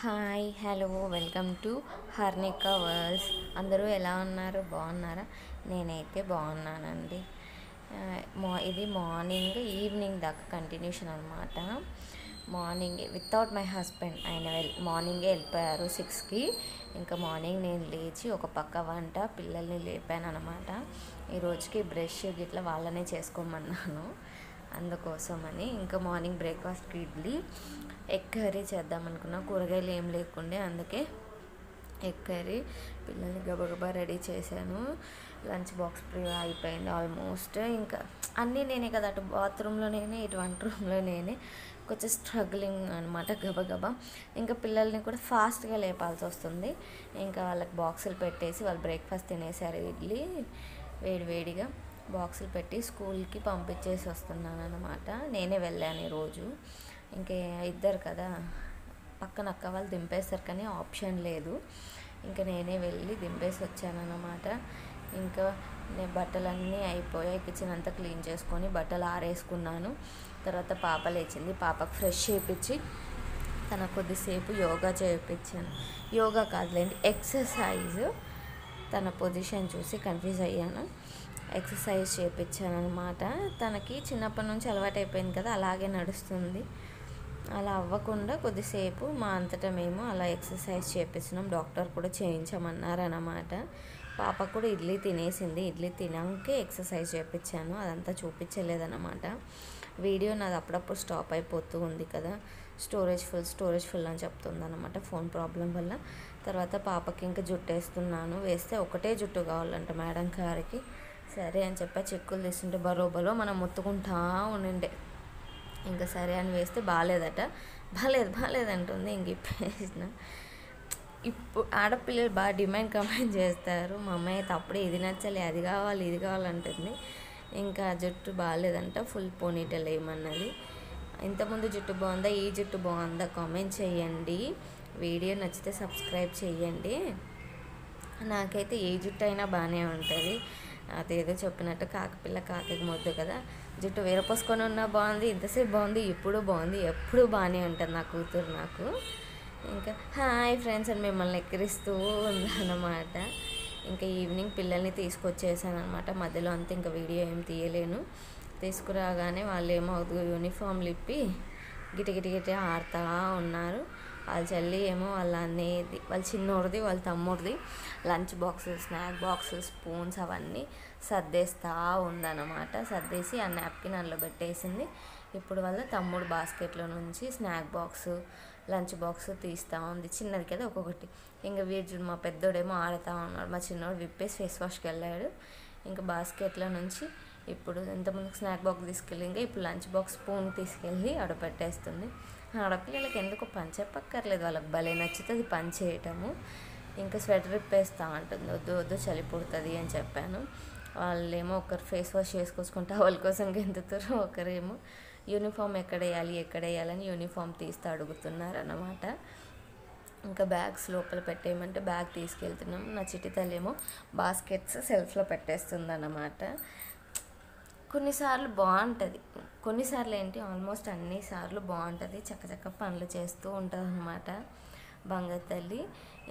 Hi hello welcome to Harnika worlds. అందరూ ఎలా ఉన్నారు? బాగున్నారా? నేనైతే బాగున్నానండి. ఇది మార్నింగ్ ఈవినింగ్ దాకా కంటిన్యూషన్ అనమాట. మార్నింగ్ వితౌట్ మై హస్బెండ్ ఆయన మార్నింగే వెళ్ళిపోయారు 6కి. ఇంకా మార్నింగ్ నేను లేచి ఒక పక్క వంట పిల్లల్ని లేపాను అనమాట. ఈ రోజుకి బ్రష్ గిట్లా వాళ్ళనే చేసుకోమన్నాను, అందుకోసమని. ఇంకా మార్నింగ్ బ్రేక్ఫాస్ట్కి ఇడ్లీ, ఎగ్ కర్రీ చేద్దాం అనుకున్నా. కూరగాయలు ఏం లేకుండే, అందుకే ఎగ్ కర్రీ పిల్లల్ని గబగబా రెడీ చేశాను. లంచ్ బాక్స్ ప్రీ అయిపోయింది ఆల్మోస్ట్. ఇంకా అన్నీ నేనే కదా, అటు బాత్రూంలో నేనే, ఇటు వంట రూమ్లో నేనే. కొంచెం స్ట్రగ్లింగ్ అనమాట గబగబా. ఇంకా పిల్లల్ని కూడా ఫాస్ట్గా లేపాల్సి వస్తుంది. ఇంకా వాళ్ళకి బాక్సులు పెట్టేసి వాళ్ళు బ్రేక్ఫాస్ట్ తినేసారు. ఇడ్లీ వేడివేడిగా బాక్సులు పెట్టి స్కూల్కి పంపించేసి వస్తున్నాను అనమాట. నేనే వెళ్ళాను ఈరోజు. ఇంకా ఇద్దరు కదా, పక్కన అక్క వాళ్ళు దింపేస్తారు కానీ ఆప్షన్ లేదు. ఇంకా నేనే వెళ్ళి దింపేసి వచ్చానన్నమాట. ఇంకా నేను బట్టలన్నీ అయిపోయాయి, కిచెన్ అంతా క్లీన్ చేసుకొని బట్టలు ఆరేసుకున్నాను. తర్వాత పాప లేచింది, పాపకు ఫ్రెష్ చేయించి తన కొద్దిసేపు యోగా చేయించాను. యోగా కాదులేండి, ఎక్సర్సైజ్. తన పొజిషన్ చూసి కన్ఫ్యూజ్ అయ్యాను. ఎక్సర్సైజ్ చేయించాను అనమాట. తనకి చిన్నప్పటి నుంచి అలవాటు అయిపోయింది కదా, అలాగే నడుస్తుంది. అలా అవ్వకుండా కొద్దిసేపు మా అంతటా మేము అలా ఎక్సర్సైజ్ చేయించినాం. డాక్టర్ కూడా చేయించమన్నారు అన్నమాట. పాప కూడా ఇడ్లీ తినేసింది. ఇడ్లీ తినాకే ఎక్సర్సైజ్ చేయించాను, అదంతా చూపించలేదన్నమాట. వీడియో నాది అప్పుడప్పుడు స్టాప్ అయిపోతూ ఉంది కదా, స్టోరేజ్ ఫుల్ అని చెప్తుంది అనమాట ఫోన్ ప్రాబ్లం వల్ల. తర్వాత పాపకి ఇంకా జుట్టు వేస్తున్నాను. వేస్తే ఒకటే జుట్టు కావాలంట మేడం గారికి. సరే అని చెప్పి చెక్కులు తీస్తుంటే బరోబరో మనం మొత్తుకుంటా ఉండే. ఇంకా సరే అని వేస్తే బాగాలేదట. బాగాలేదంటుంది. ఇంక ఇప్పేసిన. ఇప్పుడు ఆడపిల్లలు బాగా డిమాండ్ కమెంట్ చేస్తారు. మా అమ్మాయి అయితే అప్పుడే ఇది నచ్చలే, అది కావాలి ఇది కావాలంటుంది. ఇంకా జుట్టు బాగాలేదంట, ఫుల్ పోనీటెల్ వేయమన్నది. ఇంతకుముందు జుట్టు బాగుందా, ఈ జుట్టు బాగుందా కామెంట్ చేయండి. వీడియో నచ్చితే సబ్స్క్రైబ్ చేయండి. నాకైతే ఏ జుట్టు అయినా బాగానే ఉంటుంది. అదేదో చెప్పినట్టు కాకపిల్ల కాకి మొద్దు కదా, జుట్టు వేరపోసుకొని ఉన్నా బాగుంది, ఇంతసేపు బాగుంది, ఇప్పుడు బాగుంది, ఎప్పుడు బాగానే ఉంటుంది నా కూతురు నాకు. ఇంకా హాయ్ ఫ్రెండ్స్ అని మిమ్మల్ని ఎక్కిరిస్తూ ఉందన్నమాట. ఇంకా ఈవినింగ్ పిల్లల్ని తీసుకొచ్చేసాను అనమాట. మధ్యలో అంతా ఇంకా వీడియో ఏం తీయలేను. తీసుకురాగానే వాళ్ళు ఏమో యూనిఫామ్లు ఇప్పి గిటి ఆడుతూ ఉన్నారు. వాళ్ళ చెల్లి ఏమో వాళ్ళ అన్నయ్యది, వాళ్ళ చిన్నోడిది, వాళ్ళ తమ్ముడిది లంచ్ బాక్సులు, స్నాక్ బాక్సులు, స్పూన్స్ అవన్నీ సర్దేస్తూ ఉందన్నమాట. సర్దేసి ఆ నాప్కిన్ అందులో పెట్టేసింది. ఇప్పుడు వాళ్ళ తమ్ముడు బాస్కెట్లో నుంచి స్నాక్ బాక్సు, లంచ్ బాక్స్ తీస్తూ ఉంది. చిన్నది కదా ఒక్కొక్కటి. ఇంకా వీడు మా పెద్దోడేమో ఆడుతూ ఉన్నాడు. మా చిన్నోడు విప్పేసి ఫేస్ వాష్కి వెళ్ళాడు. ఇంకా బాస్కెట్లో నుంచి ఇప్పుడు ఇంతకుముందు స్నాక్ బాక్స్ తీసుకెళ్ళి, ఇంకా ఇప్పుడు లంచ్ బాక్స్ స్పూన్ తీసుకెళ్ళి ఆడ పెట్టేస్తుంది. ఆడపిల్లలకి ఎందుకు పని చెప్పక్కర్లేదు, వాళ్ళకి భలే నచ్చుతుంది పని చేయటము. ఇంకా స్వెటర్ ఇప్పేస్తూ ఉంటుంది. వద్దు చలి పుడుతుంది అని చెప్పాను. వాళ్ళేమో ఒకరు ఫేస్ వాష్ చేసుకొచ్చుకుంటే వాళ్ళ కోసం గెంతుతారు, ఒకరేమో యూనిఫామ్ ఎక్కడ వేయాలని యూనిఫామ్ తీస్తూ అడుగుతున్నారు అన్నమాట. ఇంకా బ్యాగ్స్ లోపల పెట్టేయమంటే బ్యాగ్ తీసుకెళ్తున్నాం. నా చిట్టి తల్లి ఏమో బాస్కెట్స్ సెల్ఫ్లో పెట్టేస్తుంది అన్నమాట. కొన్నిసార్లు బాగుంటుంది, కొన్నిసార్లు ఏంటి ఆల్మోస్ట్ అన్నిసార్లు బాగుంటుంది. చక్క పనులు చేస్తూ ఉంటుంది అనమాట బంగారు తల్లి.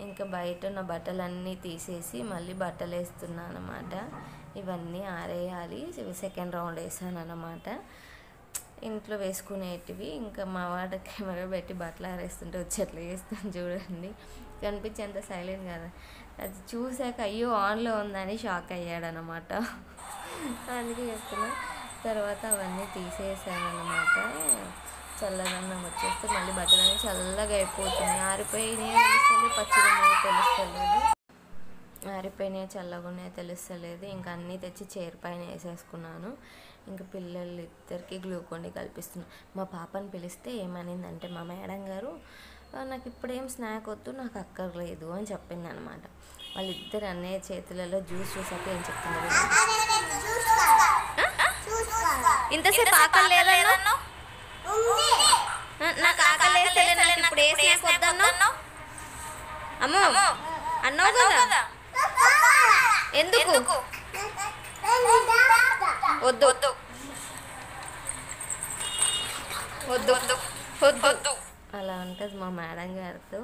ఇంకా బయట ఉన్న బట్టలన్నీ తీసేసి మళ్ళీ బట్టలు వేస్తున్నాను అనమాట. ఇవన్నీ ఆరేయాలి. సెకండ్ రౌండ్ వేసాను అనమాట. ఇంట్లో వేసుకునేటివి ఇంకా మా వాడు కెమెరా పెట్టి బట్టలు ఆరేస్తుంటే వచ్చేట్లు వేస్తాను చూడండి. కనిపించేంత సైలెంట్ కదా, అది చూశాక అయ్యో ఆన్లో ఉందని షాక్ అయ్యాడనమాట. అందుకే చెప్తున్నా. తర్వాత అవన్నీ తీసేసాను అనమాట. చల్లదన్నం వచ్చేస్తే మళ్ళీ బట్టలన్నీ చల్లగా అయిపోతున్నాయి. ఆరిపోయినాయో తెలుస్తలేదు, పచ్చిగా తెలుస్తలేదు. ఆరిపోయినాయో చల్లగున్నాయో తెలుస్తలేదు. ఇంకా అన్నీ తెచ్చి చైర్ పైన వేసేసుకున్నాను. ఇంకా పిల్లలు ఇద్దరికి గ్లూకోండి కల్పిస్తున్నాను. మా పాపని పిలిస్తే ఏమనిందంటే మా మేడం గారు, నాకు ఇప్పుడేం స్నాక్ వద్దు, నాకు అక్కర్లేదు అని చెప్పింది అనమాట. వాళ్ళిద్దరు అన్నయ్య చేతులలో జ్యూస్ చూసాక ఏం చెప్తున్నారు, ఇంతసేపు ఆకలి లేదన్నా, నాకు ఆకలి వేస్తలేదు, ఇప్పుడు ఏ స్నాక్ వద్దన్నా అమ్మో అన్నావు కదా, ఎందుకు వద్దు అలా ఉంటుంది మా మేడం గారితో.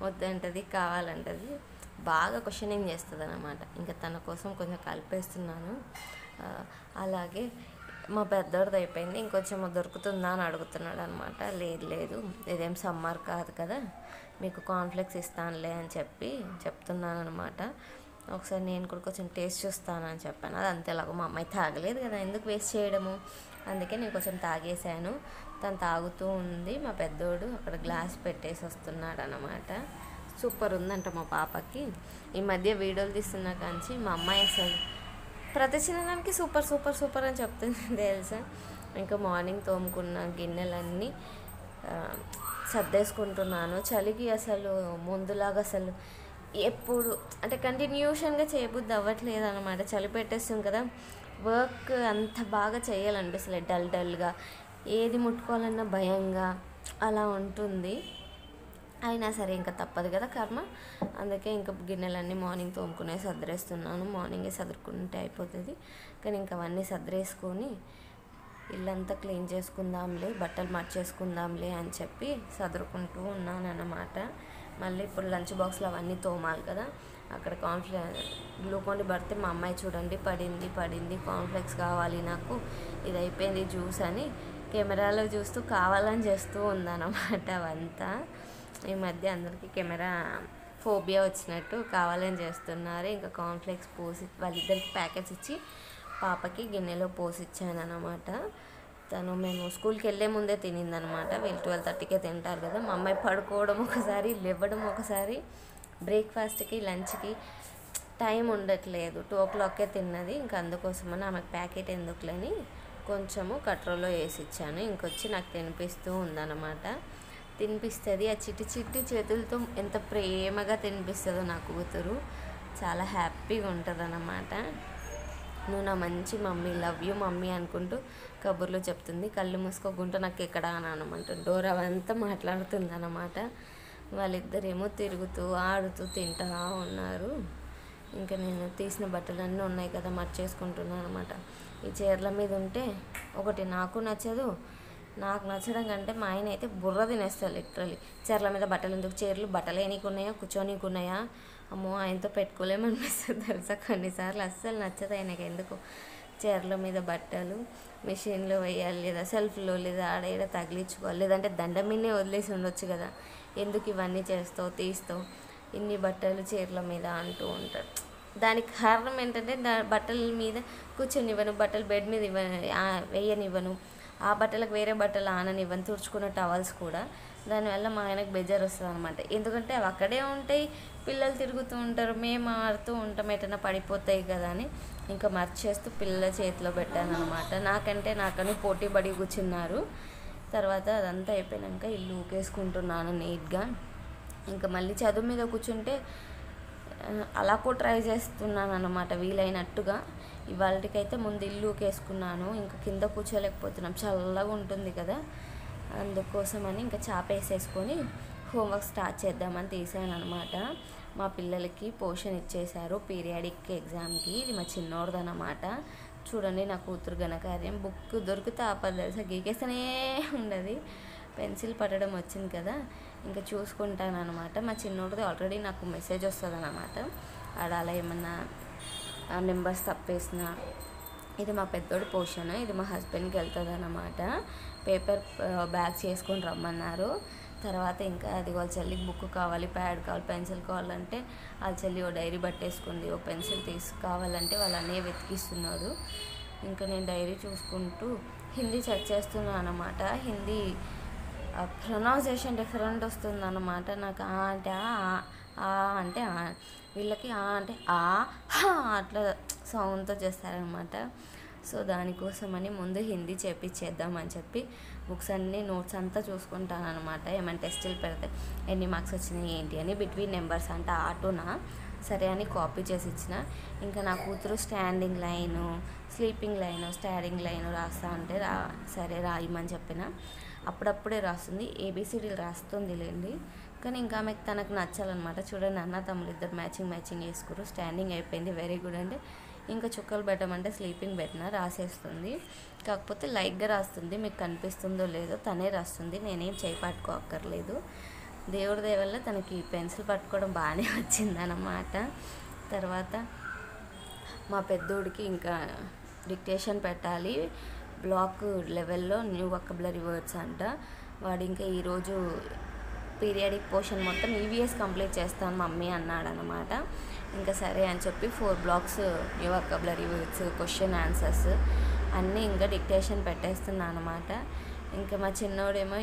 వద్దంటది, కావాలంటది, బాగా క్వశ్చనింగ్ చేస్తుంది అన్నమాట. ఇంకా తన కోసం కొంచెం కలిపేస్తున్నాను. అలాగే మా పెద్దోడిది అయిపోయింది, ఇంకొంచెం దొరుకుతుందా అని అడుగుతున్నాడు అనమాట. లేదు లేదు, ఇదేం సమ్మర్ కాదు కదా, మీకు కాన్ఫ్లెక్స్ ఇస్తానులే అని చెప్తున్నాను అనమాట. ఒకసారి నేను కూడా కొంచెం టేస్ట్ చూస్తానని చెప్పాను. అది అంతేలాగో మా అమ్మాయి తాగలేదు కదా, ఎందుకు వేస్ట్ చేయడము, అందుకే నేను కొంచెం తాగేశాను. తను తాగుతూ ఉంది. మా పెద్దోడు అక్కడ గ్లాస్ పెట్టేసి వస్తున్నాడు అనమాట. సూపర్ ఉందంట మా పాపకి. ఈ మధ్య వీడియోలు తీస్తున్నా కానీ మా అమ్మాయి అసలు ప్రతి చిన్నదానికి సూపర్ సూపర్ సూపర్ అని చెప్తుంది తెలుసా. ఇంకా మార్నింగ్ తోముకున్న గిన్నెలన్నీ సర్దేసుకుంటున్నాను. చలికి అసలు ముందులాగా అసలు ఎప్పుడు అంటే కంటిన్యూషన్గా చేయబుద్ధి అవ్వట్లేదు అనమాట. చలి పెట్టేస్తుంది కదా, వర్క్ అంత బాగా చేయాలనిపిస్తలేదు, డల్గా ఏది ముట్టుకోవాలన్నా భయంగా అలా ఉంటుంది. అయినా సరే ఇంకా తప్పదు కదా కర్మ. అందుకే ఇంకా గిన్నెలన్నీ మార్నింగ్ తోముకునే సర్దేస్తున్నాను. మార్నింగే సదురుకుంటే అయిపోతుంది, కానీ ఇంకా అవన్నీ సర్దేసుకొని ఇల్లంతా క్లీన్ చేసుకుందాంలే, బట్టలు మర్చేసుకుందాంలే అని చెప్పి సదురుకుంటూ ఉన్నాను అన్నమాట. మళ్ళీ ఇప్పుడు లంచ్ బాక్స్లో అవన్నీ తోమాలి కదా. అక్కడ గ్లూకోన్ పడితే మా అమ్మాయి చూడండి పడింది కాన్ఫ్లెక్స్ కావాలి నాకు, ఇది అయిపోయింది జ్యూస్ అని కెమెరాలో చూస్తూ కావాలని చేస్తూ ఉందన్నమాట. అవంతా ఈ మధ్య అందరికీ కెమెరా ఫోబియా వచ్చినట్టు కావాలని చేస్తున్నారు. ఇంకా కాన్ఫ్లెక్స్ పోసి వాళ్ళిద్దరికి ప్యాకెట్స్ ఇచ్చి పాపకి గిన్నెలో పోసిచ్చాను అనమాట. మేము స్కూల్కి వెళ్ళే ముందే తినిందనమాట. వీళ్ళు 12:30కే తింటారు కదా. మా అమ్మాయి పడుకోవడం ఒకసారి, లేవడం ఒకసారి, బ్రేక్ఫాస్ట్కి లంచ్కి టైం ఉండట్లేదు. 2 o'clockకే తిన్నది. ఇంకా అందుకోసమని ఆమెకు ప్యాకెట్ ఎందుకులని కొంచెము కట్రోల్లో వేసి ఇచ్చాను. ఇంకొచ్చి నాకు తినిపిస్తూ ఉందన్నమాట. తినిపిస్తుంది ఆ చిట్టి చేతులతో, ఎంత ప్రేమగా తినిపిస్తుందో నా కూతురు. చాలా హ్యాపీగా ఉంటుంది అన్నమాట. నువ్వు నా మంచి మమ్మీ, లవ్ యూ మమ్మీ అనుకుంటూ కబుర్లు చెప్తుంది. కళ్ళు మూసుకోకుండా నాకు ఎక్కడ అని అనమాట. డోర్ అవంతా మాట్లాడుతుంది అన్నమాట. వాళ్ళిద్దరేమో తిరుగుతూ ఆడుతూ తింటూ ఉన్నారు. ఇంకా నేను తీసిన బట్టలన్నీ ఉన్నాయి కదా, మర్చేసుకుంటున్నాను అనమాట. ఈ చీరల మీద ఉంటే ఒకటి నాకు నచ్చదు. నాకు నచ్చడం కంటే మా ఆయన అయితే బుర్ర తినేస్తారు లిటరలీ. చీరల మీద బట్టలు ఎందుకు, చీరలు బట్టలు వేయనీకున్నాయా, కూర్చోనీకున్నాయా, అమ్మో ఆయనతో పెట్టుకోలేమనిపిస్తుంది తెలుసా. కొన్నిసార్లు అస్సలు నచ్చదు ఆయనకి. ఎందుకు చీరల మీద బట్టలు మిషన్లో వేయాలి, లేదా సెల్ఫ్లో, లేదా ఆడ తగిలించుకోవాలి, లేదంటే దండం మీదే వదిలేసి ఉండొచ్చు కదా, ఎందుకు ఇవన్నీ చేస్తావు తీస్తావు ఇన్ని బట్టలు చీరల మీద అంటూ ఉంటాడు. దానికి కారణం ఏంటంటే బట్టల మీద కూర్చొనివ్వను, బట్టలు బెడ్ మీద వేయనివ్వను, ఆ బట్టలకు వేరే బట్టలు ఆననివ్వను, తుడుచుకున్న టవల్స్ కూడా. దానివల్ల మా ఆయనకు బెజర్ వస్తుంది అనమాట. ఎందుకంటే అవి అక్కడే ఉంటాయి, పిల్లలు తిరుగుతూ ఉంటారు, మేము ఆడుతూ ఉంటాం, ఎటైనా పడిపోతాయి కదా అని ఇంకా మర్చేస్తూ పిల్లల చేతిలో పెట్టాను అనమాట. నాకని పోటీ పడి కూర్చున్నారు. తర్వాత అదంతా అయిపోయాక ఇల్లు ఊకేసుకుంటున్నాను నీట్గా. ఇంకా మళ్ళీ చదువు మీద కూర్చుంటే అలా కూడా ట్రై చేస్తున్నాను అన్నమాట వీలైనట్టుగా. ఇవాళకైతే ముందు ఇల్లు ఊకేసుకున్నాను. ఇంకా కింద కూర్చోలేకపోతున్నాం, చల్లగా ఉంటుంది కదా, అందుకోసమని ఇంకా చాపేసేసుకొని హోంవర్క్ స్టార్ట్ చేద్దామని తీసాను అనమాట. మా పిల్లలకి పోర్షన్ ఇచ్చేశారు పీరియాడిక్ ఎగ్జామ్కి. ఇది మా చిన్నోడదన్నమాట. చూడండి నా కూతురు ఘనకార్యం. బుక్ దొరికితే ఆపద తెలుసా, గీకేస్తూనే ఉండదు. పెన్సిల్ పట్టడం వచ్చింది కదా, ఇంకా చూసుకుంటాను అనమాట. మా చిన్నోడిది ఆల్రెడీ నాకు మెసేజ్ వస్తుంది అన్నమాట. ఆడ అలా ఏమన్నా నెంబర్స్ తప్పేసిన. ఇది మా పెద్దోడి పోర్షన్, ఇది మా హస్బెండ్కి వెళ్తుంది అన్నమాట. పేపర్ బ్యాగ్ చేసుకొని రమ్మన్నారు. తర్వాత ఇంకా అది వాళ్ళ చెల్లికి బుక్ కావాలి, ప్యాడ్ కావాలి, పెన్సిల్ కావాలంటే వాళ్ళ చెల్లి ఓ డైరీ పట్టేసుకుంది, ఓ పెన్సిల్ కావాలంటే వాళ్ళ అన్నయ్య వెతికిస్తున్నాడు. ఇంకా నేను డైరీ చూసుకుంటూ హిందీ సెర్చ్ చేస్తున్నాను అన్నమాట. హిందీ ప్రొనౌన్సియేషన్ డిఫరెంట్ వస్తుంది అన్నమాట. నాకు ఆ అంటే అంటే వీళ్ళకి అంటే అట్లా సౌండ్తో చేస్తారనమాట. సో దానికోసమని ముందు హిందీ చేపించేద్దామని చెప్పి బుక్స్ అన్నీ నోట్స్ అంతా చూసుకుంటాను అనమాట. ఏమైనా టెస్టులు పెడితే ఎన్ని మార్క్స్ వచ్చినాయి ఏంటి అని, బిట్వీన్ నెంబర్స్ అంటే ఆటోనా సరే అని కాపీ చేసి ఇచ్చిన. ఇంకా నా కూతురు standing line, sleeping line, standing line రాస్తా అంటే సరే రాయమని చెప్పిన. అప్పుడప్పుడే రాస్తుంది, ఏబిసిడీలు రాస్తుంది లేండి. కానీ ఇంకా తనకు నచ్చాలన్నమాట. చూడండి అన్న తమ్ముడు ఇద్దరు మ్యాచింగ్ వేసుకురు. స్టాండింగ్ అయిపోయింది, వెరీ గుడ్ అంటే ఇంకా చుక్కలు పెట్టమంటే స్లీపింగ్ పెట్టిన రాసేస్తుంది. కాకపోతే లైట్గా రాస్తుంది, మీకు కనిపిస్తుందో లేదో, తనే రాస్తుంది, నేనేం చేయి పట్టుకోక్కర్లేదు. దేవుడి దయ వల్ల తనకి పెన్సిల్ పట్టుకోవడం బాగానే వచ్చిందన్నమాట. తర్వాత మా పెద్దోడికి ఇంకా డిక్టేషన్ పెట్టాలి, బ్లాక్ లెవెల్లో న్యూ వొకాబులరీ వర్డ్స్ అంట. వాడు ఇంకా ఈరోజు పీరియాడిక్ పోర్షన్ మొత్తం ఈవీఎస్ కంప్లీట్ చేస్తాను మమ్మీ అన్నాడనమాట. ఇంకా సరే అని చెప్పి 4 blocks new vocabulary words, question answers అన్నీ ఇంకా డిక్టేషన్ పెట్టేస్తున్నాను అనమాట. ఇంకా మా చిన్నోడేమో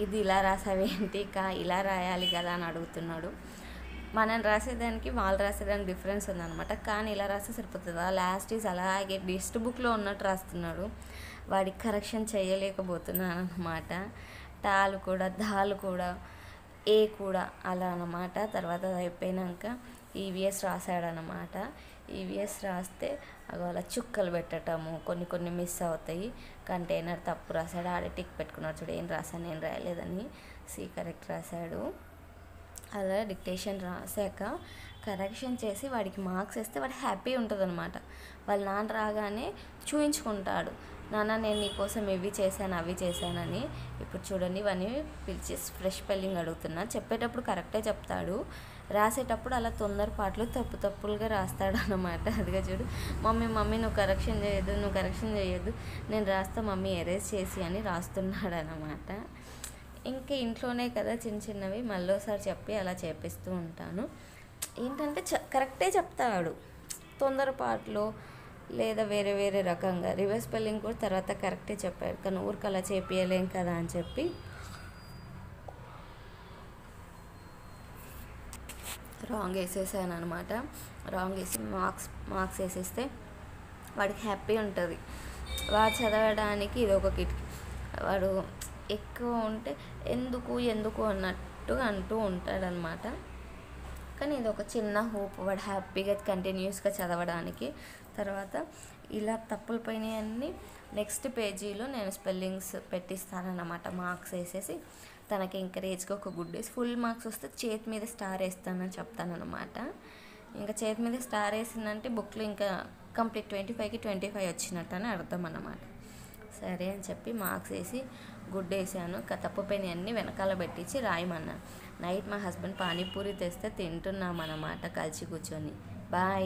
ఇది ఇలా రాసావేంటి ఇలా రాయాలి కదా అని అడుగుతున్నాడు. మనం రాసేదానికి వాళ్ళు రాసేదానికి డిఫరెన్స్ ఉందన్నమాట. కానీ ఇలా రాస్తే సరిపోతుందా, లాస్ట్ ఈజ్ అలాగే టెక్స్ట్ బుక్లో ఉన్నట్టు రాస్తున్నాడు. వాడికి కరెక్షన్ చేయలేకపోతున్నాను అనమాట. టాలు కూడా, దాలు కూడా, ఏ కూడా అలా అనమాట. తర్వాత అది అయిపోయినాక ఈవీఎస్ రాశాడనమాట. ఈవీఎస్ రాస్తే అలా చుక్కలు పెట్టటము, కొన్ని మిస్ అవుతాయి. కంటైనర్ తప్పు రాశాడు, ఆడే టిక్ పెట్టుకున్నాడు. చూడు ఏం రాశాను, నేను రాయలేదని. సి కరెక్ట్ రాశాడు. అలా డిక్టేషన్ రాశాక కరెక్షన్ చేసి వాడికి మార్క్స్ వేస్తే వాడు హ్యాపీ ఉంటుంది అనమాట. వాళ్ళ నాన్న రాగానే చూయించుకుంటాడు, నాన్న నేను నీకోసం ఇవి చేశాను అవి చేశానని. ఇప్పుడు చూడండి ఇవన్నీ పిలిచి ఫ్రెష్ స్పెల్లింగ్ అడుగుతున్నా. చెప్పేటప్పుడు కరెక్టే చెప్తాడు, రాసేటప్పుడు అలా తొందరపాట్లు తప్పులుగా రాస్తాడు అనమాట. అదిగా చూడు, మమ్మీ నువ్వు కరెక్షన్ చేయొద్దు నేను రాస్తా మమ్మీ ఎరేజ్ చేసి అని రాస్తున్నాడు అనమాట. ఇంకా ఇంట్లోనే కదా చిన్నవి మళ్ళీసారి చెప్పి అలా చేపిస్తూ ఉంటాను. ఏంటంటే కరెక్టే చెప్తాడు, తొందరపాట్లో లేదా వేరే రకంగా. రివర్స్ స్పెల్లింగ్ కూడా తర్వాత కరెక్టే చెప్పాడు, కానీ ఊరికి అలా చేపియలేం కదా అని చెప్పి రాంగ్ వేసేసాను అనమాట. రాంగ్ వేసి మార్క్స్ వేసేస్తే వాడికి హ్యాపీ ఉంటుంది. వాడు చదవడానికి ఇది ఒక కిటికీ. వాడు ఎక్కువ ఉంటే ఎందుకు అన్నట్టుగా అంటూ ఉంటాడనమాట. కానీ ఇది ఒక చిన్న హోప్, వాడు హ్యాపీగా కంటిన్యూస్గా చదవడానికి. తర్వాత ఇలా తప్పుల పైన అన్నీ నెక్స్ట్ పేజీలో నేను స్పెల్లింగ్స్ పెట్టిస్తానన్నమాట. మార్క్స్ వేసేసి తనకి ఎంకరేజ్గా ఒక గుడ్ డేస్ ఫుల్ మార్క్స్ వస్తే చేతి మీద స్టార్ వేస్తానని చెప్తానమాట. ఇంకా చేతి మీద స్టార్ వేసిందంటే బుక్లో ఇంకా కంప్లీట్ 25కి 25 వచ్చినట్టు అని అర్థం అన్నమాట. సరే అని చెప్పి మార్క్స్ వేసి గుడ్ వేసాను. తప్పు పైన అన్నీ వెనకాల పెట్టించి రాయమన్నాను. నైట్ మా హస్బెండ్ పానీపూరి తెస్తే తింటున్నామన్నమాట కలిసి కూర్చొని. బాయ్.